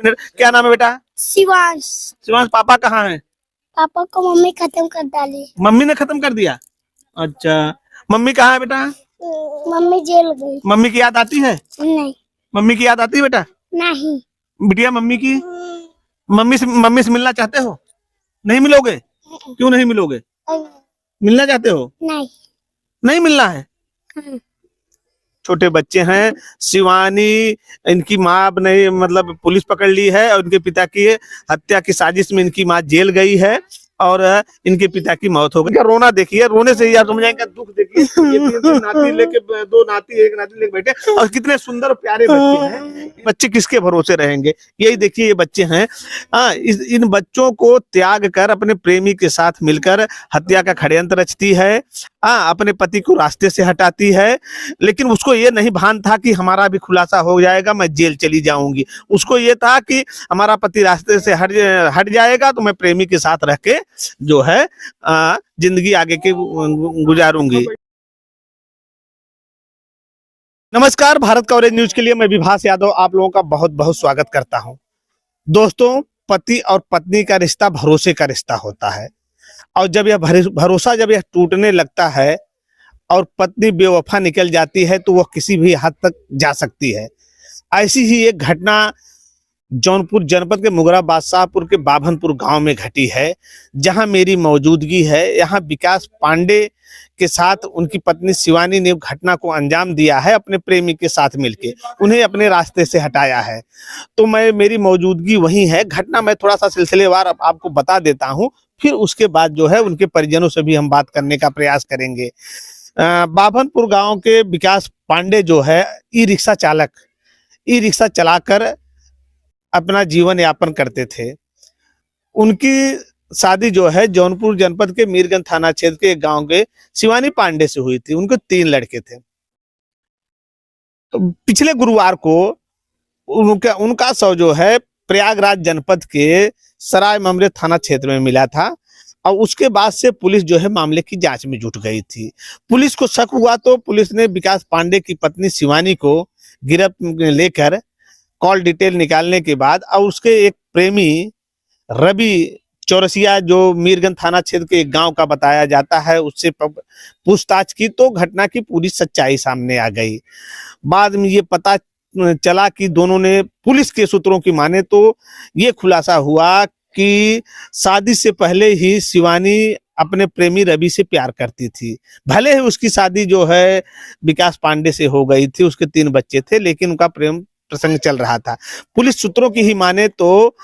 Partner. क्या नाम है बेटा? शिवांश। शिवांश, पापा कहाँ हैं? पापा को मम्मी खत्म कर डाली। मम्मी ने खत्म कर दिया। अच्छा, मम्मी कहाँ है बेटा? मम्मी जेल गई। मम्मी की याद आती है? नहीं। मम्मी की याद आती है बेटा? नहीं। बिटिया मम्मी की, मम्मी से मिलना चाहते हो? नहीं मिलोगे? क्यों नहीं मिलोगे? मिलना चाहते हो? नहीं। नहीं मिलना है। छोटे बच्चे हैं। शिवानी, इनकी माँ ने मतलब पुलिस पकड़ ली है और इनके पिता की हत्या की साजिश में इनकी माँ जेल गई है और इनके पिता की मौत हो गई। रोना देखिए, रोने से यार समझ जाएंगे, दुख देखिए। ये तीन नाती लेके, दो नाती एक नाती लेके बैठे और कितने सुंदर और प्यारे बच्चे हैं। बच्चे किसके भरोसे रहेंगे? यही देखिए, ये बच्चे हैं। इन बच्चों को त्याग कर अपने प्रेमी के साथ मिलकर हत्या का षड्यंत्र रचती है। अपने पति को रास्ते से हटाती है, लेकिन उसको ये नहीं भान था कि हमारा भी खुलासा हो जाएगा, मैं जेल चली जाऊंगी। उसको ये था कि हमारा पति रास्ते से हट जाएगा तो मैं प्रेमी के साथ रह के जो है जिंदगी आगे की गुजारूंगी। नमस्कार, भारत कवरेज न्यूज के लिए मैं विभास यादव आप लोगों का बहुत बहुत स्वागत करता हूं। दोस्तों, पति और पत्नी का रिश्ता भरोसे का रिश्ता होता है और जब यह भरोसा जब यह टूटने लगता है और पत्नी बेवफा निकल जाती है तो वह किसी भी हद तक जा सकती है। ऐसी ही एक घटना जौनपुर जनपद के मुगरा बादशाहपुर के बाभनपुर गांव में घटी है, जहां मेरी मौजूदगी है। यहां विकास पांडे के साथ उनकी पत्नी शिवानी ने घटना को अंजाम दिया है, अपने प्रेमी के साथ मिलके उन्हें अपने रास्ते से हटाया है। तो मेरी मौजूदगी वहीं है। घटना मैं थोड़ा सा सिलसिलेवार आपको बता देता हूं, फिर उसके बाद जो है उनके परिजनों से भी हम बात करने का प्रयास करेंगे। बाभनपुर गांव के विकास पांडे जो है ई रिक्शा चलाकर अपना जीवन यापन करते थे। उनकी शादी जो है जौनपुर जनपद के मीरगंज थाना क्षेत्र के एक गांव के शिवानी पांडे से हुई थी। उनको 3 लड़के थे। तो पिछले गुरुवार को उनका शव जो है प्रयागराज जनपद के सराय ममरे थाना क्षेत्र में मिला था और उसके बाद से पुलिस जो है मामले की जांच में जुट गई थी। पुलिस को शक हुआ तो पुलिस ने विकास पांडे की पत्नी शिवानी को गिरफ्त लेकर कॉल डिटेल निकालने के बाद और उसके एक प्रेमी रवि चौरसिया जो मीरगंज थाना क्षेत्र के एक गांव का बताया जाता है, उससे पूछताछ की तो घटना की पूरी सच्चाई सामने आ गई। बाद में ये पता चला कि दोनों ने, पुलिस के सूत्रों की माने तो ये खुलासा हुआ कि शादी से पहले ही शिवानी अपने प्रेमी रवि से प्यार करती थी। भले ही उसकी शादी जो है विकास पांडे से हो गई थी, उसके 3 बच्चे थे, लेकिन उनका प्रेम प्रसंग चल रहा था। पुलिस सूत्रों की ही माने तो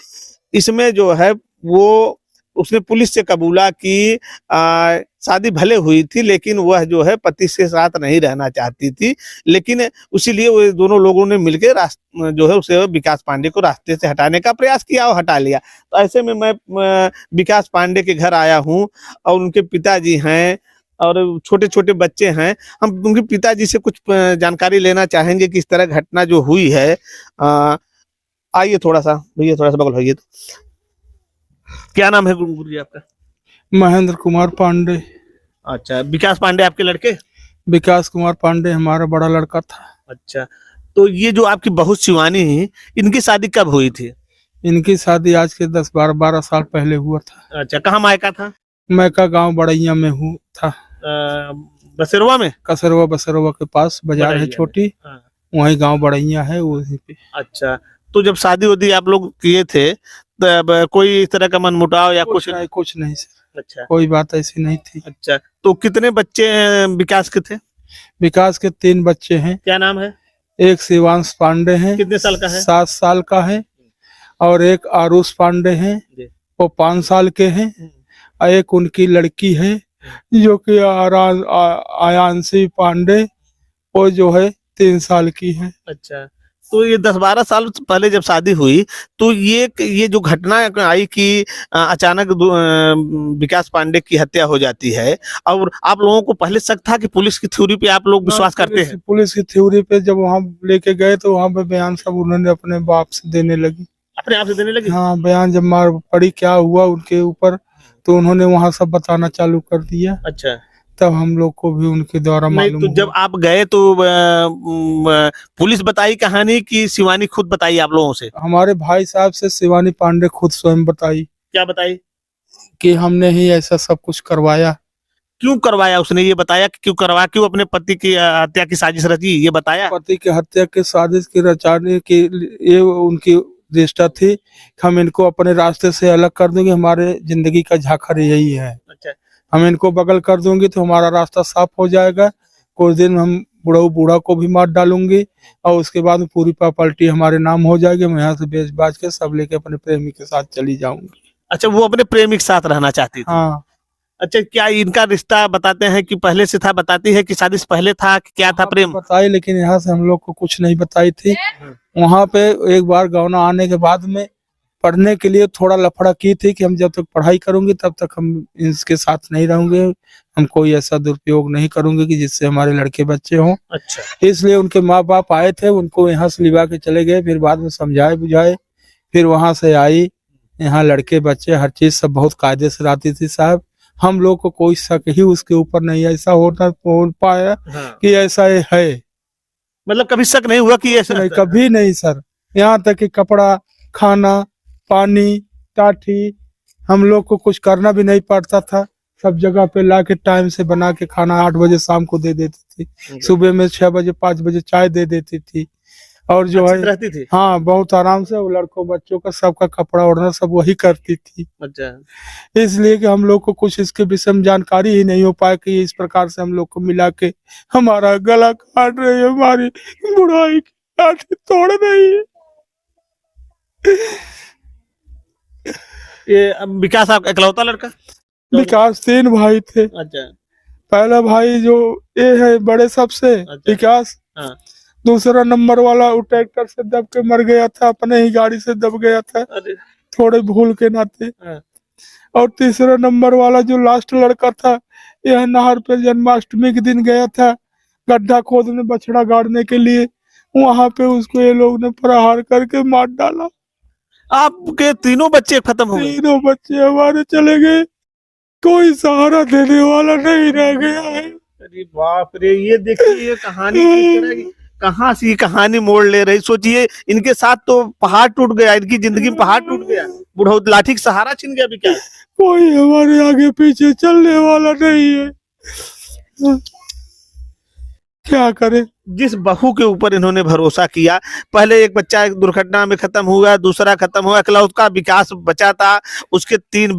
इसमें जो है वो उसने पुलिस से कबूला कि शादी भले हुई थी लेकिन वह जो है पति से साथ नहीं रहना चाहती थी, लेकिन इसीलिए वो दोनों लोगों ने मिलकर जो है उसे विकास पांडे को रास्ते से हटाने का प्रयास किया और हटा लिया। तो ऐसे में मैं विकास पांडे के घर आया हूँ और उनके पिताजी हैं और छोटे छोटे बच्चे हैं। हम उनके पिताजी से कुछ जानकारी लेना चाहेंगे कि इस तरह घटना जो हुई है। आइए थोड़ा सा भैया, थोड़ा सा बगल भैया। तो क्या नाम है गुरु जी आपका? महेंद्र कुमार पांडे। अच्छा, विकास पांडे आपके लड़के? विकास कुमार पांडे हमारा बड़ा लड़का था। अच्छा, तो ये जो आपकी बहू शिवानी है, इनकी शादी कब हुई थी? इनकी शादी आज के 10-12 साल पहले हुआ था। अच्छा, कहाँ मायका था? मैका गांव बड़ैया में हूँ था। बसेरवा में? कसरवा बसरवा के पास बाजार है छोटी, वही गांव बड़ैया है वहीं पे। अच्छा, तो जब शादी वादी आप लोग किए थे तब कोई इस तरह का मनमुटाव या कुछ नहीं? कुछ नहीं सर। अच्छा, कोई बात ऐसी नहीं थी। अच्छा, तो कितने बच्चे विकास के थे? विकास के 3 बच्चे हैं। क्या नाम है? एक शिवांश पांडे है। कितने साल का है? 7 साल का है। और एक आरुष पांडे है, वो 5 साल के हैं। और एक उनकी लड़की है जो कि आयांशी पांडे, वो जो है 3 साल की है। अच्छा, तो ये 10-12 साल पहले जब शादी हुई तो ये जो घटना आई कि अचानक विकास पांडे की हत्या हो जाती है, और आप लोगों को पहले शक था कि पुलिस की थ्योरी पे आप लोग विश्वास करते हैं? पुलिस की थ्योरी पे जब वहाँ लेके गए तो वहाँ पे बयान सब उन्होंने अपने बाप से देने लगी। अपने आप से देने लगी? हाँ, बयान जब मार पड़ी क्या हुआ उनके ऊपर तो उन्होंने वहाँ सब बताना चालू कर दिया। अच्छा, तब हम लोग को भी उनके द्वारा नहीं मालूम तो जब हुआ। आप गए तो पुलिस बताई कहानी कि शिवानी खुद बताई आप लोगों से? हमारे भाई साहब से शिवानी पांडे खुद स्वयं बताई क्या बताई? कि हमने ही ऐसा सब कुछ करवाया। क्यों करवाया उसने, ये बताया कि क्यों करवाया, क्यों अपने पति की हत्या की साजिश रची, ये बताया? पति की हत्या के साजिश की रचाने के ये उनकी दृष्टा थी कि हम इनको अपने रास्ते से अलग कर देंगे, हमारे जिंदगी का झाखर यही है। अच्छा। हम इनको बगल कर दूंगी तो हमारा रास्ता साफ हो जाएगा। कुछ दिन हम बूढ़ा को भी मार डालूंगी और उसके बाद में पूरी प्रॉपर्टी हमारे नाम हो जाएगी। मैं यहाँ से बेच बाच के सब लेके अपने प्रेमी के साथ चली जाऊंगी। अच्छा, वो अपने प्रेमी के साथ रहना चाहती थी? हाँ, अच्छा, क्या इनका रिश्ता बताते हैं कि पहले से था, बताती है कि शादी से पहले था कि क्या था प्रेम? बताई, लेकिन यहाँ से हम लोग को कुछ नहीं बताई थी। वहाँ पे एक बार गौना आने के बाद में पढ़ने के लिए थोड़ा लफड़ा की थी कि हम जब तक पढ़ाई करूंगी तब तक हम इसके साथ नहीं रहूंगे, हम कोई ऐसा दुरुपयोग नहीं करूंगे कि जिससे हमारे लड़के बच्चे हों। अच्छा। इसलिए उनके माँ बाप आए थे, उनको यहाँ से लिवा के चले गए। फिर बाद में समझाए बुझाए, फिर वहां से आई, यहाँ लड़के बच्चे हर चीज सब बहुत कायदे से रहती थी साहब। हम लोग को कोई शक ही उसके ऊपर नहीं ऐसा हो पाया हाँ। कि ऐसा ये है। मतलब कभी शक नहीं हुआ कि ये ऐसा नहीं, कभी नहीं सर। यहाँ तक कि कपड़ा, खाना, पानी, टाटी, हम लोग को कुछ करना भी नहीं पड़ता था। सब जगह पे ला के टाइम से बना के खाना 8 बजे शाम को दे देती थी। सुबह में 6 बजे 5 बजे चाय दे देती थी। और जो अच्छी है रहती थी? हाँ, बहुत आराम से वो लड़कों बच्चों का सबका कपड़ा ओढ़ना सब वही करती थी। अच्छा। इसलिए कि हम लोग को कुछ इसके विषय में जानकारी ही नहीं हो पाया कि इस प्रकार से हम लोग को मिला के हमारा गला काट रही है, हमारी बुढ़ाई की लाठी तोड़ रही है। ये अब विकास आप इकलौता लड़का? विकास 3 भाई थे। अच्छा। पहला भाई जो ये है बड़े सबसे अच्छा। विकास, हाँ। दूसरा नंबर वाला वो ट्रैक्टर से दब के मर गया था, अपने ही गाड़ी से दब गया था अरे। थोड़े भूल के नाते। हाँ। और तीसरा नंबर वाला जो लास्ट लड़का था, यह नहर पे जन्माष्टमी के दिन गया था गड्ढा खोदने बछड़ा गाड़ने के लिए। वहां पे उसको ये लोग ने प्रहार करके मार डाला। आपके तीनों बच्चे खत्म हो गए? 3 बच्चे हमारे चले गए, कोई सहारा देने वाला नहीं रह गया है। अरे बाप रे, ये देखिए ये कहानी किस तरह की, कहाँ से ये कहानी मोड़ ले रही। सोचिए, इनके साथ तो पहाड़ टूट गया, इनकी जिंदगी में पहाड़ टूट गया, बुढ़ऊ लाठी का सहारा छिन गया विकास। कोई हमारे आगे पीछे चलने वाला नहीं है, क्या करे। जिस बहू के ऊपर इन्होंने भरोसा किया, पहले एक बच्चा एक दुर्घटना में खत्म हुआ, दूसरा खत्म हुआ, इकलौता विकास बचा था, उसके 3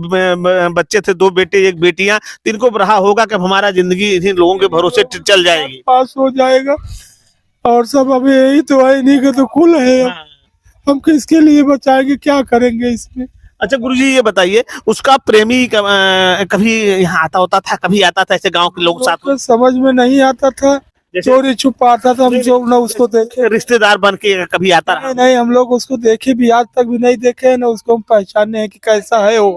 बच्चे थे, 2 बेटे 1 बेटियां। तो इनको रहा होगा कि हमारा जिंदगी इन्हीं लोगों के भरोसे चल जाएगी, पास हो जाएगा। और सब अभी यही तो है, इन्हीं का तो कुल है। हाँ। हम किसके लिए बचाएंगे, क्या करेंगे इसमें। अच्छा गुरुजी, ये बताइए, उसका प्रेमी कभी यहाँ आता होता था, कभी आता था ऐसे गांव के लोग साथ? तो समझ में नहीं आता था, चोरी छुपा आता था, हम जो न उसको देखे। रिश्तेदार बन के कभी आता रहा? नहीं, हम लोग उसको देखे भी आज तक भी नहीं देखे हैं, न उसको हम पहचाने हैं कि कैसा है वो।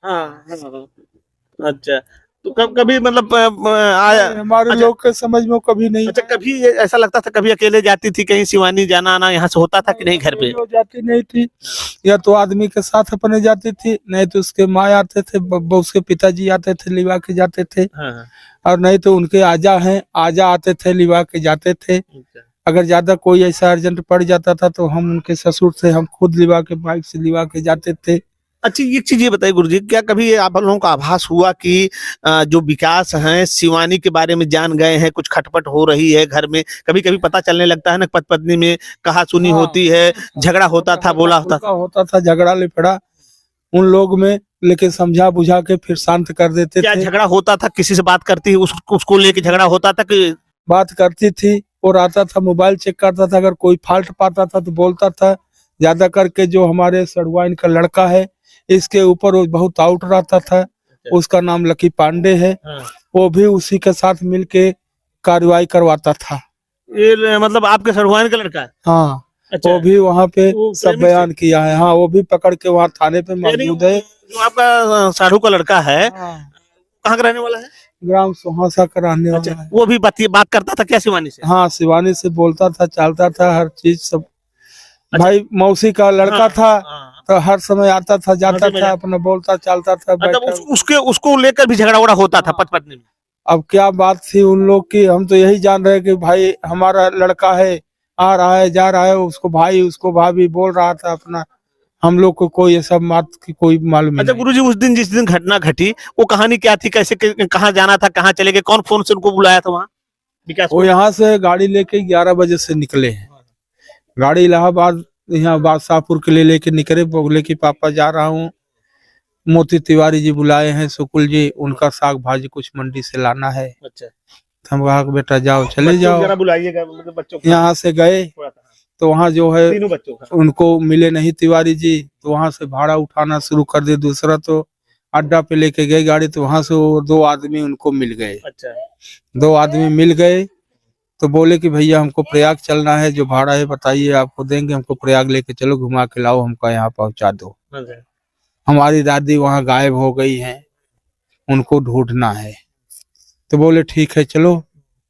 हाँ, हाँ। अच्छा, तो कभी मतलब आया हमारे अच्छा, लोग के समझ में कभी नहीं। अच्छा, कभी ऐसा लगता था कभी अकेले जाती थी कहीं, शिवानी जाना आना यहाँ से होता था कि नहीं घर पे? वो जाती नहीं थी, या तो आदमी के साथ अपने जाती थी, नहीं तो उसके माँ आते थे, उसके पिताजी आते थे लिवा के जाते थे। हाँ। और नहीं तो उनके आजा आते थे, लिवा के जाते थे। अच्छा। अगर ज्यादा कोई ऐसा अर्जेंट पड़ जाता था तो हम उनके ससुर से हम खुद लिवा के बाइक से लिवा के जाते थे। अच्छा, एक चीज ये बताइए गुरुजी, क्या कभी आप लोगों का आभास हुआ कि जो विकास हैं शिवानी के बारे में जान गए हैं, कुछ खटपट हो रही है घर में? कभी कभी पता चलने लगता है ना, पति पत्नी में कहा सुनी हाँ, होती है, झगड़ा होता था, बोला होता था झगड़ा लिफड़ा उन लोग में, लेकिन समझा बुझा के फिर शांत कर देते क्या थे। झगड़ा होता था? किसी से बात करती उसको लेके झगड़ा होता था कि? बात करती थी और आता था, मोबाइल चेक करता था, अगर कोई फॉल्ट पाता था तो बोलता था। ज्यादा करके जो हमारे सड़वाइन का लड़का है, इसके ऊपर वो बहुत आउट रहता था, उसका नाम लकी पांडे है। हाँ। वो भी उसी के साथ मिलके कार्रवाई करवाता था। ये मतलब आपके सड़वाइन का लड़का है? हाँ। अच्छा। वो भी वहाँ पे वो सब प्रेमी बयान किया है। हाँ, वो भी पकड़ के वहाँ थाने पे मौजूद है। जो आपका साढ़ू का लड़का है, हाँ, कहाँ का रहने वाला है? ग्राम सोहासा का रहने वाला है। वो भी बात करता था क्या शिवानी से? हाँ, शिवानी से बोलता था, चलता था, हर चीज सब। अच्छा। भाई मौसी का लड़का हाँ, था, हाँ। तो हर समय आता था, जाता था, अपना बोलता चलता था, मतलब बैठा। उसको लेकर भी झगड़ा उड़ा होता था पति पत्नी में? अब क्या बात थी उन लोग की, हम तो यही जान रहे कि भाई हमारा लड़का है, आ रहा है जा रहा है, उसको भाई उसको भाभी बोल रहा था अपना, हम लोग को कोई ये सब बात की कोई मालूम अच्छा नहीं। गुरुजी, उस दिन जिस दिन घटना घटी वो कहानी क्या थी, कैसे कहाँ जाना था, कहाँ चले गए, कौन फोन से उनको बुलाया था वहाँ विकास वो को? यहाँ से गाड़ी लेके 11 बजे से निकले हैं, गाड़ी इलाहाबाद यहाँ बादशाहपुर के लिए लेके निकले, बोले कि पापा जा रहा हूँ, मोती तिवारी जी बुलाए हैं, सुकुल जी, उनका साग भाजी कुछ मंडी से लाना है। अच्छा, तो हम कहा कि बेटा जाओ, चले बच्चों को जाओ। जरा बुलाइएगा, मतलब बच्चों को यहाँ से गए थोड़ा सा, तो वहाँ जो है तीनों बच्चों का। उनको मिले नहीं तिवारी जी, तो वहां से भाड़ा उठाना शुरू कर दिए। दूसरा तो अड्डा पे लेके गए गाड़ी, तो वहां से वो 2 आदमी उनको मिल गए। अच्छा, 2 आदमी मिल गए तो बोले कि भैया हमको प्रयाग चलना है, जो भाड़ा है बताइए, आपको देंगे, हमको प्रयाग लेके चलो, घुमा के लाओ, हमको यहाँ पहुंचा दो। अच्छा, हमारी दादी वहाँ गायब हो गई हैं, उनको ढूंढना है। तो बोले ठीक है चलो।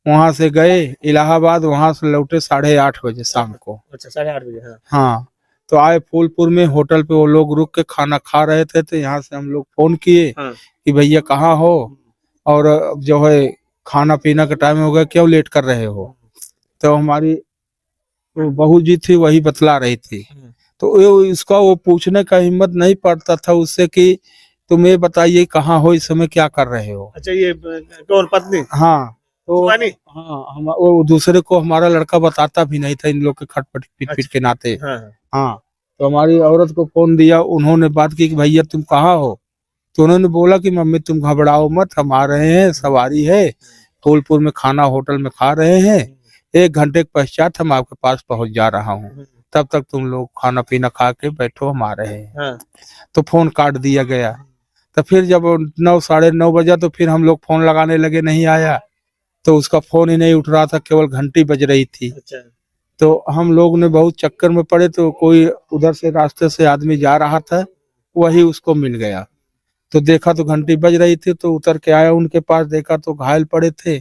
वहां से गए इलाहाबाद, वहां से लौटे 8:30 बजे शाम को। अच्छा, 8:30 बजे। हाँ, हाँ, तो आए फूलपुर में, होटल पे वो लोग रुक के खाना खा रहे थे, तो यहाँ से हम लोग फोन किए हाँ, कि भैया कहाँ हो, और अब जो है खाना पीना का टाइम हो गया, क्यों लेट कर रहे हो। तो हमारी वो बहू जी थी, वही बतला रही थी। तो इसका वो पूछने का हिम्मत नहीं पड़ता था उससे कि तुम ये बताइए कहाँ हो, इस समय क्या कर रहे हो। अच्छा, ये कौन पत्नी? हाँ, तो शिवानी? हाँ, हम वो दूसरे को हमारा लड़का बताता भी नहीं था इन लोग के खटपट पीट पीट के नाते। हाँ, हाँ, तो हमारी औरत को फोन दिया, उन्होंने बात की कि भैया तुम कहाँ हो। तो उन्होंने बोला कि मम्मी तुम घबराओ मत, हम आ रहे हैं, सवारी है, फूलपुर में खाना होटल में खा रहे हैं, 1 घंटे के पश्चात हम आपके पास पहुंच जा रहा हूँ, तब तक तुम लोग खाना पीना खा के बैठो, हम आ रहे हैं। हाँ, तो फोन काट दिया गया। तो फिर जब 9 साढ़े 9 बजा तो फिर हम लोग फोन लगाने लगे, नहीं आया। तो उसका फोन ही नहीं उठ रहा था, केवल घंटी बज रही थी। अच्छा, तो हम लोग ने बहुत चक्कर में पड़े, तो कोई उधर से रास्ते से आदमी जा रहा था, वही उसको मिल गया। तो देखा तो घंटी बज रही थी, तो उतर के आया उनके पास, देखा तो घायल पड़े थे।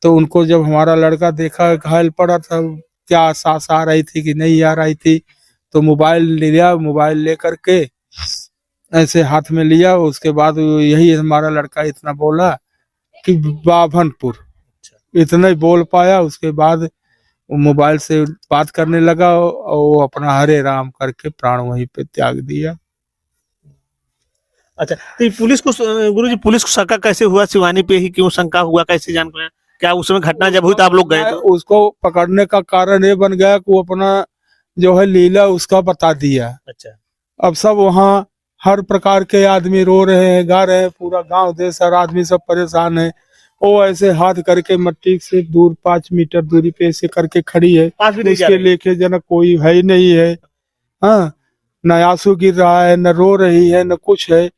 तो उनको जब हमारा लड़का देखा घायल पड़ा था, क्या सांस आ रही थी कि नहीं आ रही थी, तो मोबाइल लिया, मोबाइल लेकर के ऐसे हाथ में लिया। उसके बाद यही हमारा लड़का इतना बोला कि बाभनपुर, इतना ही बोल पाया। उसके बाद वो मोबाइल से बात करने लगा और वो अपना हरे राम करके प्राण वहीं पे त्याग दिया। अच्छा, तो ये पुलिस को, गुरुजी पुलिस को शंका कैसे हुआ, शिवानी पे ही क्यों शंका हुआ, कैसे जान पाया? क्या उस समय घटना जब हुई तो आप लोग गए? तो उसको पकड़ने का कारण ये बन गया कि वो अपना जो है लीला उसका बता दिया। अच्छा, अब सब वहाँ हर प्रकार के आदमी रो रहे हैं, गा रहे हैं, पूरा गांव देश हर आदमी सब परेशान है। वो ऐसे हाथ करके मट्टी से दूर 5 मीटर दूरी पे ऐसे करके खड़ी है, पास भी नहीं जा उसके रही? लेके जना कोई है ही नहीं है। हाँ, न आंसू गिर रहा है, न रो रही है, न कुछ है।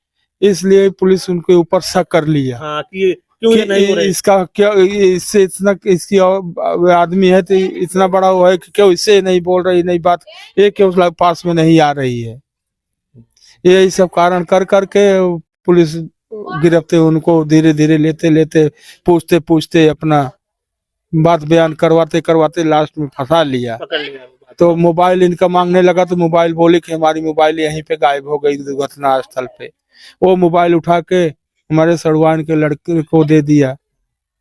इसलिए पुलिस उनके ऊपर शक कर लिया हाँ, कि क्यों ये नहीं हो रही? इसका क्या, इससे इतना इसकी आदमी है तो इतना बड़ा वो है कि क्यों इससे नहीं बोल रही, नहीं बात, ये क्यों पास में नहीं आ रही है। यही सब कारण कर करके पुलिस गिरफ्ते उनको धीरे धीरे लेते लेते पूछते पूछते अपना बात बयान करवाते करवाते लास्ट में फंसा लिया। पकड़ लिया? तो मोबाइल इनका मांगने लगा, तो मोबाइल बोले कि हमारी मोबाइल यहीं पे गायब हो गई दुर्घटना स्थल पे। वो मोबाइल उठा के हमारे सड़वान के लड़के को दे दिया,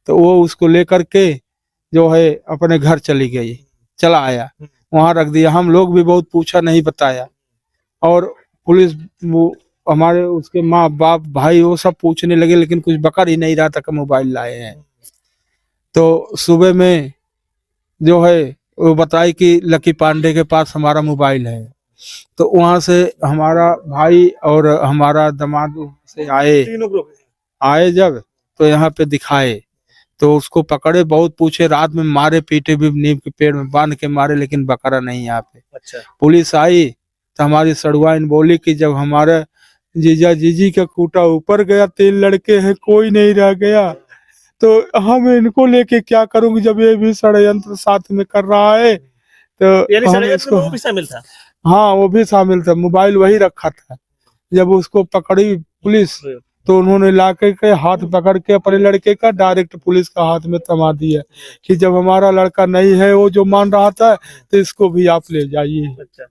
तो वो उसको लेकर के जो है अपने घर चला आया, वहां रख दिया। हम लोग भी बहुत पूछा, नहीं बताया। और पुलिस वो हमारे उसके माँ बाप भाई वो सब पूछने लगे, लेकिन कुछ बकर ही नहीं रहा था कि मोबाइल लाए हैं। तो सुबह में जो है वो बताई कि लकी पांडे के पास हमारा मोबाइल है। तो वहां से हमारा भाई और हमारा दामाद से तीनों को? आए जब, तो यहाँ पे दिखाए, तो उसको पकड़े, बहुत पूछे, रात में मारे पीटे भी, नीम के पेड़ में बांध के मारे, लेकिन बकरा नहीं यहाँ पे। अच्छा, पुलिस आई तो हमारी सड़वाइन बोली कि जब हमारे जीजा जीजी का खूटा ऊपर गया, 3 लड़के हैं, कोई नहीं रह गया, तो हम इनको लेके क्या करूंगी, जब ये भी षड्यंत्र साथ में कर रहा है। तो यानी हम षड्यंत्र इसको, में वो भी शामिल था? हाँ वो भी शामिल था, मोबाइल वही रखा था। जब उसको पकड़ी पुलिस, तो उन्होंने ला के हाथ पकड़ के अपने लड़के का डायरेक्ट पुलिस का हाथ में थमा दिया कि जब हमारा लड़का नहीं है वो जो मान रहा था, तो इसको भी आप ले जाइए। अच्छा,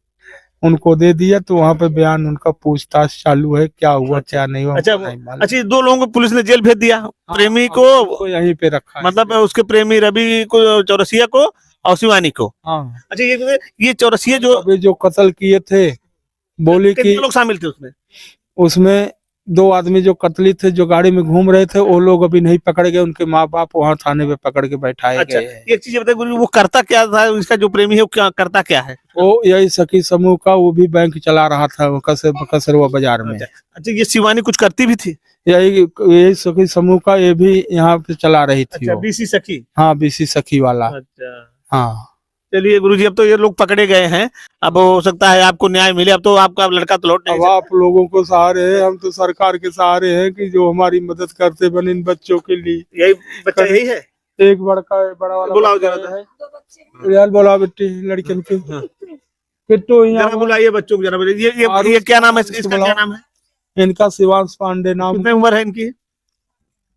उनको दे दिया, तो वहाँ पे बयान उनका पूछताछ चालू है, क्या हुआ क्या नहीं हुआ अच्छा नहीं मालूम। अच्छा, ये 2 लोगों को पुलिस ने जेल भेज दिया, प्रेमी हाँ, को, उनको यहीं पे रखा है। मतलब उसके प्रेमी रवि को, चौरसिया को और शिवानी को। हाँ, अच्छा, ये चौरसिया जो अभी जो कत्ल किए थे, बोली कितने कि लोग शामिल थे उसमें? उसमें 2 आदमी जो कत्ली थे, जो गाड़ी में घूम रहे थे, वो लोग अभी नहीं पकड़े गए, उनके माँ बाप वहाँ थाने पे पकड़ के बैठाए अच्छा, गए हैं। एक चीज बताइए गुरु जी, वो करता क्या था? इसका जो प्रेमी है वो क्या करता क्या है? वो यही सखी समूह का, वो भी बैंक चला रहा था वो कसरवा बाजार में। अच्छा, ये शिवानी कुछ करती भी थी? यही सखी समूह का, ये भी यहाँ पे चला रही थी अच्छा, वो। बीसी सखी। हाँ, बीसी सखी वाला। अच्छा, हाँ, चलिए गुरुजी, अब तो ये लोग पकड़े गए हैं, अब हो सकता है आपको न्याय मिले। अब तो आपका लड़का तो लौट नहीं अब आप लोगों को सहारे हैं, हम तो सरकार के सहारे हैं कि जो हमारी मदद करते बने इन बच्चों के लिए। सकता। यही बच्चा यही है। एक बड़ा वाला बुलाओ बच्चा जरा है। रियाल बोला बेटी लड़कियों के किट्टू जरा यहाँ बुलाइए बच्चों को जरा। ये क्या नाम है इसका? क्या नाम है? इनका शिवांश पांडे नाम, कितने उम्र है इनकी?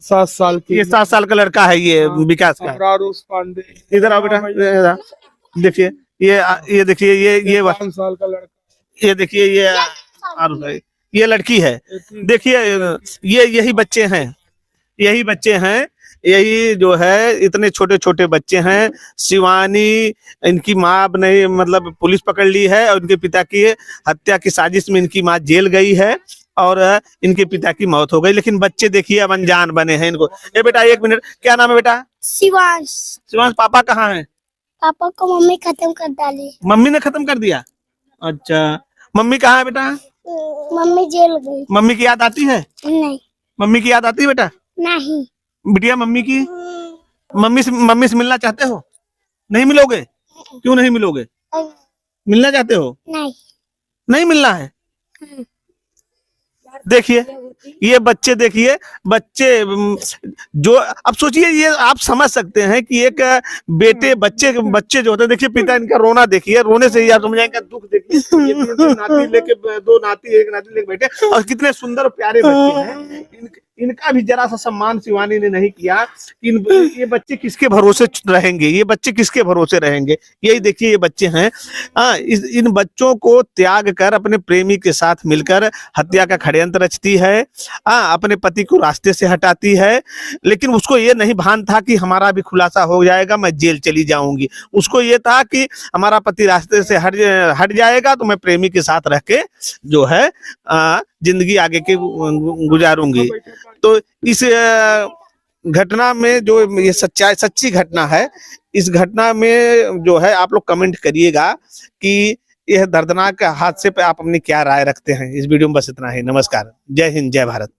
7 साल की। ये 7 साल का लड़का है, ये विकास का। और आरुष पांडे। इधर आओ बेटा, इधर। देखिए ये देखिए ये 5 साल का लड़का। ये देखिए ये आरुष है, ये लड़की है। देखिए ये यही बच्चे हैं, यही बच्चे हैं, यही जो है इतने छोटे छोटे बच्चे हैं। शिवानी, इनकी माँ ने मतलब पुलिस पकड़ ली है और इनके पिता की हत्या की साजिश में इनकी माँ जेल गई है और इनके पिता की मौत हो गई। लेकिन बच्चे देखिए अब अनजान बने हैं इनको। ए बेटा 1 मिनट, क्या नाम है बेटा? शिवांश। शिवांश, पापा कहाँ हैं? पापा को मम्मी खत्म कर डाली। मम्मी ने खत्म कर दिया? अच्छा, मम्मी कहाँ है बेटा? मम्मी जेल गई। मम्मी की याद आती है? नहीं। मम्मी की याद आती है बेटा? नहीं। बिटिया मम्मी की, मम्मी से मिलना चाहते हो? नहीं मिलोगे? क्यों नहीं मिलोगे? मिलना चाहते हो? नहीं। नहीं मिलना है? देखिए ये बच्चे, देखिए बच्चे जो, अब सोचिए, ये आप समझ सकते हैं कि एक बच्चे जो होते हैं, देखिए पिता इनका रोना, देखिए रोने से ही आप समझ जाएंगे दुख। देखिए ये 3 नाती लेके, 2 नाती, 1 नाती लेके बैठे और कितने सुंदर और प्यारे बच्चे हैं। इनका भी जरा सा सम्मान शिवानी ने नहीं किया। ये बच्चे किसके भरोसे रहेंगे? ये बच्चे किसके भरोसे रहेंगे? यही देखिए ये बच्चे हैं। इन बच्चों को त्याग कर अपने प्रेमी के साथ मिलकर हत्या का षड्यंत्र रचती है, अपने पति को रास्ते से हटाती है। लेकिन उसको ये नहीं भान था कि हमारा भी खुलासा हो जाएगा, मैं जेल चली जाऊंगी। उसको ये था कि हमारा पति रास्ते से हट जाएगा तो मैं प्रेमी के साथ रह के जो है जिंदगी आगे की गुजारूंगी। तो इस घटना में जो ये सच्ची घटना है, इस घटना में जो है आप लोग कमेंट करिएगा कि यह दर्दनाक हादसे पे आप अपनी क्या राय रखते हैं। इस वीडियो में बस इतना ही। नमस्कार, जय हिंद, जय भारत।